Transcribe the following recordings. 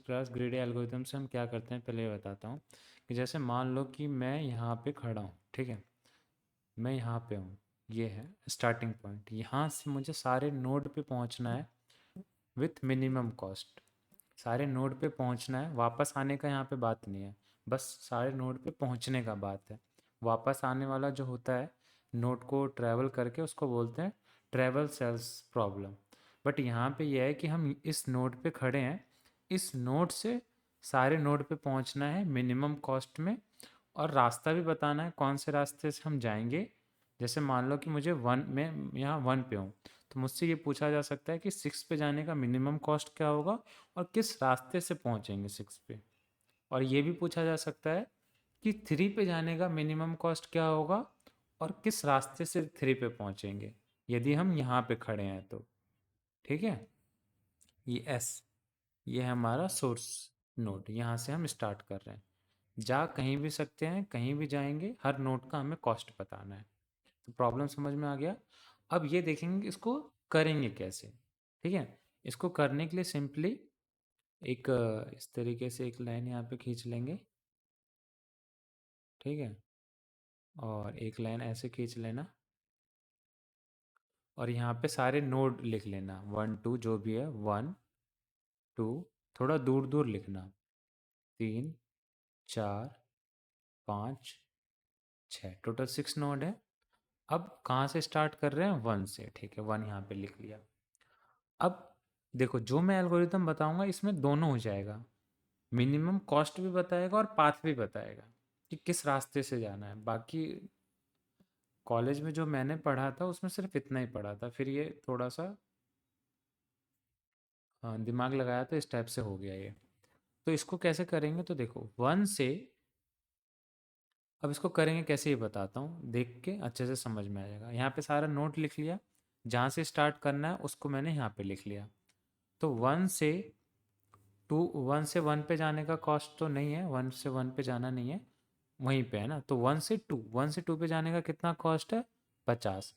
Class greedy algorithm से हम क्या करते हैं पहले ये बताता हूँ कि जैसे मान लो कि मैं यहाँ पे खड़ा हूँ, ठीक है। मैं यहाँ पे हूँ, ये है स्टार्टिंग पॉइंट। यहाँ से मुझे सारे नोड पे पहुँचना है विथ मिनिमम कॉस्ट। सारे नोड पे पहुँचना है, वापस आने का यहाँ पे बात नहीं है, बस सारे नोड पे पहुँचने का बात है। वापस आने वाला जो होता है नोड को ट्रैवल करके, उसको बोलते हैं ट्रैवल सेल्स प्रॉब्लम। बट यहाँ पे यह है कि हम इस नोड पे खड़े हैं, इस नोड से सारे नोड पे पहुँचना है मिनिमम कॉस्ट में, और रास्ता भी बताना है कौन से रास्ते से हम जाएंगे। जैसे मान लो कि मुझे वन में यहाँ वन पे हूँ, तो मुझसे ये पूछा जा सकता है कि सिक्स पे जाने का मिनिमम कॉस्ट क्या होगा और किस रास्ते से पहुँचेंगे सिक्स पे। और ये भी पूछा जा सकता है कि थ्री पे जाने का मिनिमम कॉस्ट क्या होगा और किस रास्ते से थ्री पे पहुँचेंगे यदि हम यहाँ पे खड़े हैं तो। ठीक है, ये एस, ये है हमारा सोर्स नोड, यहाँ से हम स्टार्ट कर रहे हैं। जा कहीं भी सकते हैं, कहीं भी जाएंगे, हर नोड का हमें कॉस्ट बताना है। तो प्रॉब्लम समझ में आ गया। अब ये देखेंगे इसको करेंगे कैसे। ठीक है, इसको करने के लिए सिंपली एक इस तरीके से एक लाइन यहाँ पे खींच लेंगे, ठीक है, और एक लाइन ऐसे खींच लेना, और यहाँ पे सारे नोड लिख लेना, वन टू जो भी है, वन टू, थोड़ा दूर दूर लिखना, तीन, चार, पाँच, छः, टोटल सिक्स नोड है। अब कहाँ से स्टार्ट कर रहे हैं, वन से, ठीक है, वन यहाँ पे लिख लिया। अब देखो जो मैं एल्गोरिथम बताऊंगा इसमें दोनों हो जाएगा, मिनिमम कॉस्ट भी बताएगा और पाथ भी बताएगा कि किस रास्ते से जाना है। बाकी कॉलेज में जो मैंने पढ़ा था उसमें सिर्फ इतना ही पढ़ा था, फिर ये थोड़ा सा दिमाग लगाया तो इस टाइप से हो गया ये। तो इसको कैसे करेंगे, तो देखो वन से, अब इसको करेंगे कैसे ये बताता हूँ, देख के अच्छे से समझ में आ जाएगा। यहाँ पे सारा नोट लिख लिया, जहाँ से स्टार्ट करना है उसको मैंने यहाँ पे लिख लिया। तो वन से टू, वन से वन पे जाने का कॉस्ट तो नहीं है, वन से वन पे जाना नहीं है, वहीं पे है ना। तो वन से टू, वन से टू पे जाने का कितना कॉस्ट है, 50।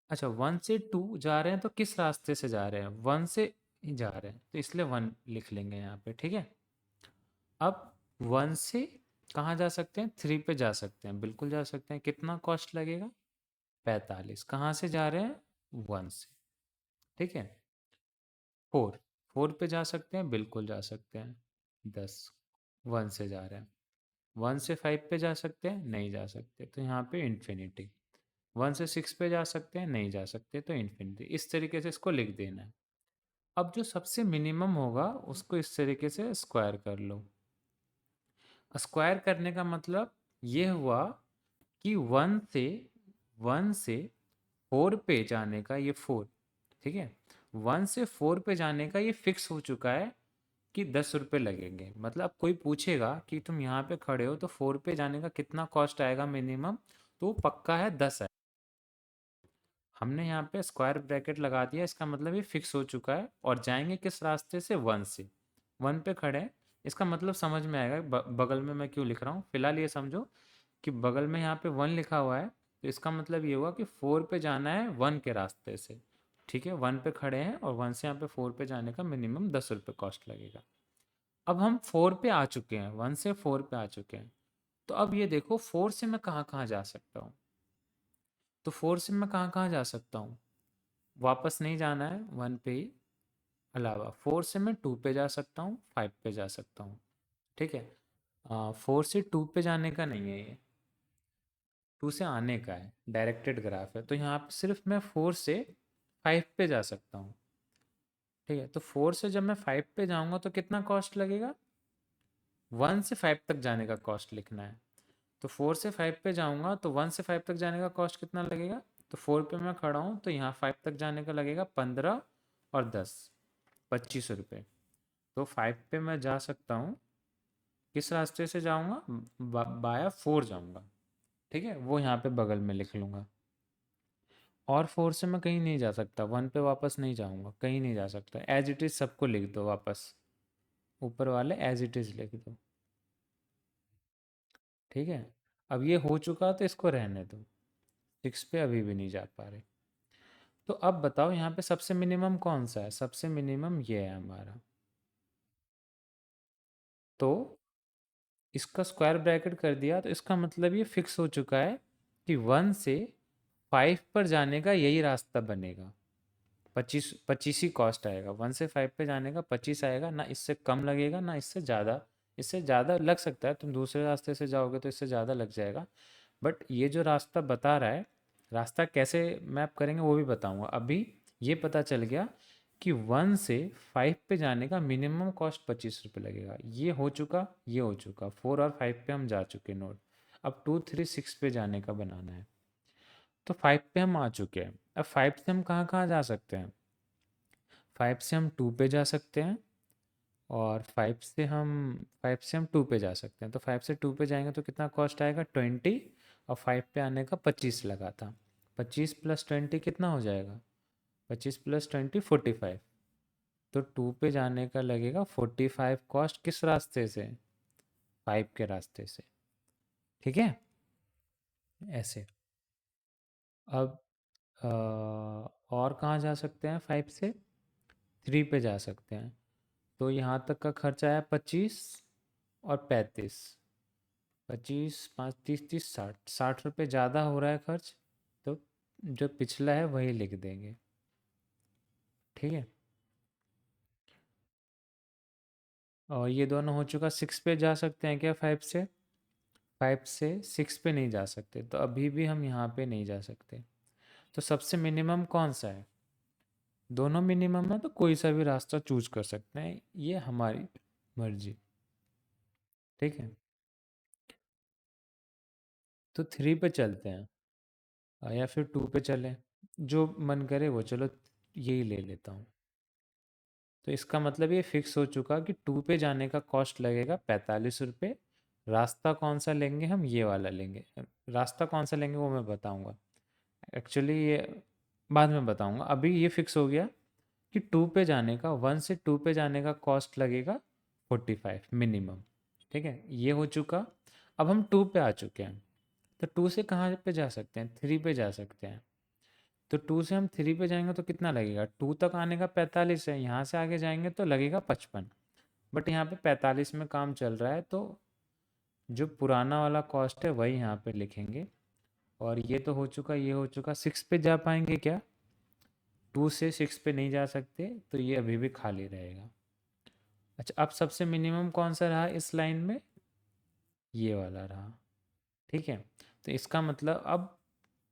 अच्छा, वन से टू जा रहे हैं तो किस रास्ते से जा रहे हैं, वन से ही जा रहे हैं, तो इसलिए वन लिख लेंगे यहाँ पे, ठीक है। अब वन से कहाँ जा सकते हैं, थ्री पे जा सकते हैं, बिल्कुल जा सकते हैं। कितना कॉस्ट लगेगा, 45। कहाँ से जा रहे हैं, वन से, ठीक है। फोर, फोर पे जा सकते हैं, बिल्कुल जा सकते हैं, 10, वन से जा रहे हैं। वन से फाइव पे जा सकते हैं, नहीं जा सकते, तो यहाँ पे इन्फिनिटी। वन से सिक्स पे जा सकते हैं, नहीं जा सकते, तो इन्फिनिटी। इस तरीके से इसको लिख देना है। अब जो सबसे मिनिमम होगा उसको इस तरीके से स्क्वायर कर लो। स्क्वायर करने का मतलब ये हुआ कि वन से फोर पे जाने का, ये फोर, ठीक है, वन से फोर पे जाने का ये फिक्स हो चुका है कि 10 रुपये लगेंगे। मतलब कोई पूछेगा कि तुम यहाँ पे खड़े हो तो फोर पे जाने का कितना कॉस्ट आएगा मिनिमम, तो वो पक्का है 10 है। हमने यहाँ पे स्क्वायर ब्रैकेट लगा दिया, इसका मतलब ये फिक्स हो चुका है। और जाएंगे किस रास्ते से, वन से। वन पे खड़े हैं, इसका मतलब समझ में आएगा बगल में मैं क्यों लिख रहा हूँ। फिलहाल ये समझो कि बगल में यहाँ पे वन लिखा हुआ है, तो इसका मतलब ये हुआ कि फोर पे जाना है वन के रास्ते से, ठीक है। वन पे खड़े हैं और वन से यहाँ पे फोर पे जाने का मिनिमम 10 रुपये कॉस्ट लगेगा। अब हम फोर पे आ चुके हैं, वन से फोर पे आ चुके हैं। तो अब ये देखो फोर से मैं कहाँ कहाँ जा सकता हूँ। तो फोर से मैं कहाँ कहाँ जा सकता हूँ, वापस नहीं जाना है वन पे ही, अलावा फोर से मैं टू पे जा सकता हूँ, फाइव पे जा सकता हूँ, ठीक है। फोर से टू पे जाने का नहीं है ये, टू से आने का है, डायरेक्टेड ग्राफ है। तो यहाँ पे सिर्फ मैं फोर से फाइव पे जा सकता हूँ, ठीक है। तो फोर से जब मैं फाइव पे जाऊँगा तो कितना कॉस्ट लगेगा, वन से फाइव तक जाने का कॉस्ट लिखना है। तो फोर से फाइव पे जाऊँगा तो वन से फाइव तक जाने का कॉस्ट कितना लगेगा, तो फोर पे मैं खड़ा हूँ तो यहाँ फाइव तक जाने का लगेगा 15 और 10, 25 रुपये। तो फाइव पे मैं जा सकता हूँ, किस रास्ते से जाऊँगा, बाया फोर जाऊँगा, ठीक है, वो यहाँ पे बगल में लिख लूँगा। और फोर से मैं कहीं नहीं जा सकता, वन पे वापस नहीं जाऊँगा, कहीं नहीं जा सकता। एज इट इज़ सबको लिख दो वापस, ऊपर वाले एज इट इज़ लिख दो, ठीक है। अब ये हो चुका तो इसको रहने दो, सिक्स पे अभी भी नहीं जा पा रहे। तो अब बताओ यहाँ पे सबसे मिनिमम कौन सा है, सबसे मिनिमम ये है हमारा, तो इसका स्क्वायर ब्रैकेट कर दिया तो इसका मतलब ये फिक्स हो चुका है कि 1 से 5 पर जाने का यही रास्ता बनेगा। 25 ही कॉस्ट आएगा। 1 से 5 पे जाने का 25 आएगा, ना इससे कम लगेगा ना इससे ज़्यादा। इससे ज़्यादा लग सकता है, तुम दूसरे रास्ते से जाओगे तो इससे ज़्यादा लग जाएगा, बट ये जो रास्ता बता रहा है, रास्ता कैसे मैप करेंगे वो भी बताऊंगा। अभी ये पता चल गया कि 1 से 5 पे जाने का मिनिमम कॉस्ट 25 रुपये लगेगा। ये हो चुका, ये हो चुका। 4 और 5 पे हम जा चुके नोट। अब 2 3 6 पे जाने का बनाना है। तो 5 पे हम आ चुके हैं। अब 5 से हम कहाँ कहाँ जा सकते हैं? 5 से हम 2 पे जा सकते हैं, और 5 से हम 2 पे जा सकते हैं। तो 5 से 2 पे जाएंगे तो कितना कॉस्ट आएगा? 20। और 5 पे आने का 25 लगा था। 25 + 20 कितना हो जाएगा? 25 + 20 45। तो 2 पे जाने का लगेगा 45 कॉस्ट। किस रास्ते से? 5 के रास्ते से। ठीक है, ऐसे। अब और कहाँ जा सकते हैं? 5 से 3 पे जा सकते हैं। तो यहाँ तक का खर्चा आया 25 और 35। 25 5 30 30 60 60 रुपये ज़्यादा हो रहा है खर्च। तो जो पिछला है वही लिख देंगे। ठीक है, और ये दोनों हो चुका। 6 पे जा सकते हैं क्या 5 से? 5 से 6 पे नहीं जा सकते, तो अभी भी हम यहाँ पे नहीं जा सकते। तो सबसे मिनिमम कौन सा है? दोनों मिनिमम है, तो कोई सा भी रास्ता चूज कर सकते हैं, ये हमारी मर्जी। ठीक है, तो 3 पे चलते हैं, या फिर 2 पे चलें, जो मन करे वो। चलो यही ले लेता हूँ। तो इसका मतलब ये फिक्स हो चुका कि 2 पे जाने का कॉस्ट लगेगा 45 रुपये। रास्ता कौन सा लेंगे? हम ये वाला लेंगे। रास्ता कौन सा लेंगे वो मैं बताऊंगा। एक्चुअली ये बाद में बताऊंगा। अभी ये फिक्स हो गया कि 2 पे जाने का, 1 से 2 पे जाने का कॉस्ट लगेगा 45 मिनिमम। ठीक है, ये हो चुका। अब हम 2 पे आ चुके हैं। तो 2 से कहाँ पे जा सकते हैं? 3 पे जा सकते हैं। तो 2 से हम 3 पे जाएंगे तो कितना लगेगा? 2 तक आने का 45 है, यहाँ से आगे जाएंगे तो लगेगा 55। बट यहाँ पे 45 में काम चल रहा है, तो जो पुराना वाला कॉस्ट है वही यहाँ पे लिखेंगे। और ये तो हो चुका, ये हो चुका। 6 पे जा पाएंगे क्या? 2 से 6 पे नहीं जा सकते, तो ये अभी भी खाली रहेगा। अच्छा, अब सबसे मिनिमम कौन सा रहा इस लाइन में? ये वाला रहा। ठीक है, तो इसका मतलब अब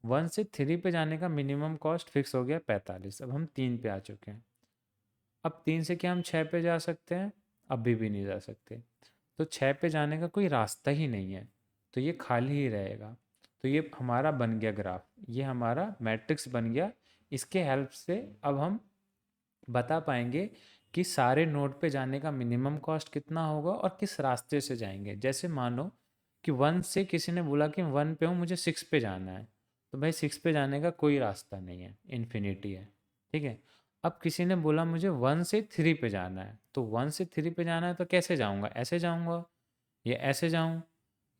1 से 3 पे जाने का मिनिमम कॉस्ट फिक्स हो गया 45। अब हम 3 पे आ चुके हैं। अब 3 से क्या हम 6 पे जा सकते हैं? अभी भी नहीं जा सकते। तो 6 पे जाने का कोई रास्ता ही नहीं है, तो ये खाली ही रहेगा। तो ये हमारा बन गया ग्राफ, ये हमारा मैट्रिक्स बन गया। इसके हेल्प से अब हम बता पाएंगे कि सारे नोड पे जाने का मिनिमम कॉस्ट कितना होगा और किस रास्ते से जाएंगे। जैसे मानो कि 1 से किसी ने बोला कि 1 पे हूँ, मुझे 6 पे जाना है, तो भाई 6 पे जाने का कोई रास्ता नहीं है, इन्फिनिटी है। ठीक है, अब किसी ने बोला मुझे 1 से 3 पे जाना है, तो 1 से 3 पे जाना है तो कैसे जाऊँगा? ऐसे जाऊँगा, या ऐसे जाऊँ,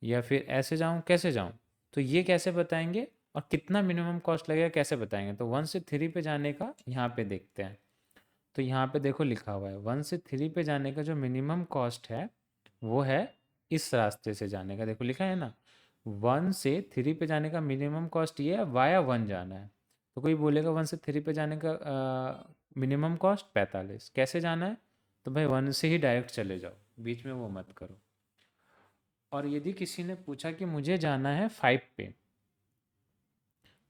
या फिर ऐसे जाऊँ, कैसे जाऊँ? तो ये कैसे बताएंगे, और कितना मिनिमम कॉस्ट लगेगा कैसे बताएंगे? तो 1 से 3 पे जाने का यहाँ पे देखते हैं। तो यहाँ पे देखो लिखा हुआ है 1 से 3 पे जाने का जो मिनिमम कॉस्ट है वो है इस रास्ते से जाने का। देखो लिखा है ना, 1 से 3 पे जाने का मिनिमम कॉस्ट ये है, वाया 1 जाना है। तो कोई बोलेगा 1 से 3 पे जाने का मिनिमम कॉस्ट 45, कैसे जाना है? तो भाई 1 से ही डायरेक्ट चले जाओ, बीच में वो मत करो। और यदि किसी ने पूछा कि मुझे जाना है 5 पे,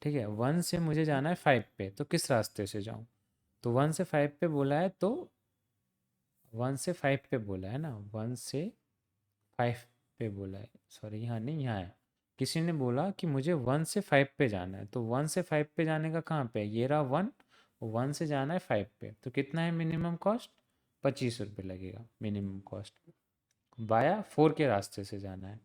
ठीक है, 1 से मुझे जाना है 5 पे, तो किस रास्ते से जाऊँ? तो 1 से 5 पे बोला है, तो 1 से 5 पे बोला है ना, 1 से 5 पे बोला है। सॉरी, यहाँ नहीं, यहाँ है। किसी ने बोला कि मुझे 1 से 5 पे जाना है, तो 1 से 5 पे जाने का कहाँ पे है? ये रहा 1। 1 से जाना है 5 पे, तो कितना है मिनिमम कॉस्ट? 25 रुपये लगेगा मिनिमम कॉस्ट। बाया 4 के रास्ते से जाना है।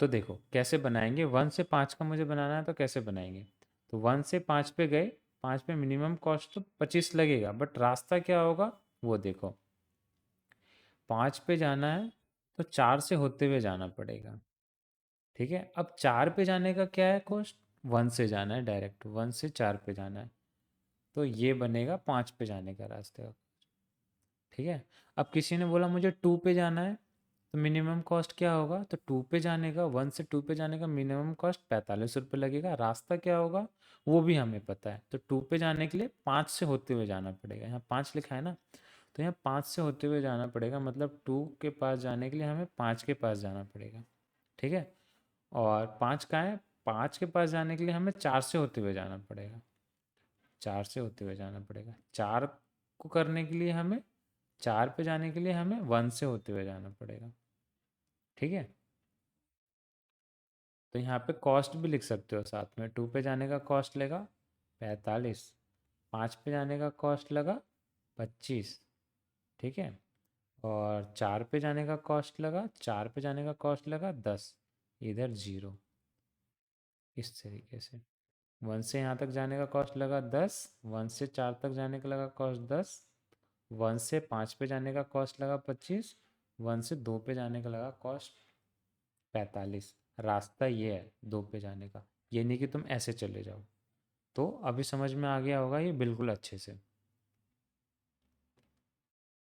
तो देखो कैसे बनाएंगे। 1 से 5 का मुझे बनाना है, तो कैसे बनाएंगे? तो 1 से 5 पे गए, 5 पे मिनिमम कॉस्ट तो 25 लगेगा, बट रास्ता क्या होगा वो देखो। 5 पे जाना है तो 4 से होते हुए जाना पड़ेगा। ठीक है, अब 4 पे जाने का क्या है कॉस्ट? 1 से जाना है डायरेक्ट, 1 से 4 पे जाना है, तो ये बनेगा 5 पे जाने का रास्ते का। ठीक है, अब किसी ने बोला मुझे 2 पे जाना है, तो मिनिमम कॉस्ट क्या होगा, तो 2 पे जाने का, 1 से 2 पे जाने का मिनिमम कॉस्ट 45 रुपये लगेगा। रास्ता क्या होगा वो भी हमें पता है, तो 2 पे जाने के लिए 5 से होते हुए जाना पड़ेगा। यहाँ 5 लिखा है ना, तो यहाँ 5 से होते हुए जाना पड़ेगा, मतलब 2 के पास जाने के लिए हमें 5 के पास जाना पड़ेगा। ठीक है, और 5 कहाँ है, 5 के पास जाने के लिए हमें 4 से होते हुए जाना पड़ेगा। 4 से होते हुए जाना पड़ेगा। 4 को करने के लिए हमें, 4 पे जाने के लिए हमें 1 से होते हुए जाना पड़ेगा। ठीक है, तो यहाँ पे कॉस्ट भी लिख सकते हो साथ में। 2 पे जाने का कॉस्ट लेगा 45, 5 पे जाने का कॉस्ट लगा 25। ठीक है, और 4 पे जाने का कॉस्ट लगा, 4 पे जाने का कॉस्ट लगा 10, इधर 0। इस तरीके से 1 से यहाँ तक जाने का कॉस्ट लगा 10, 1 से 4 तक जाने का लगा कॉस्ट 10, 1 से 5 पे जाने का कॉस्ट लगा 25, 1 से 2 पे जाने का लगा कॉस्ट 45। रास्ता ये है 2 पे जाने का, ये नहीं कि तुम ऐसे चले जाओ। तो अभी समझ में आ गया होगा ये बिल्कुल अच्छे से।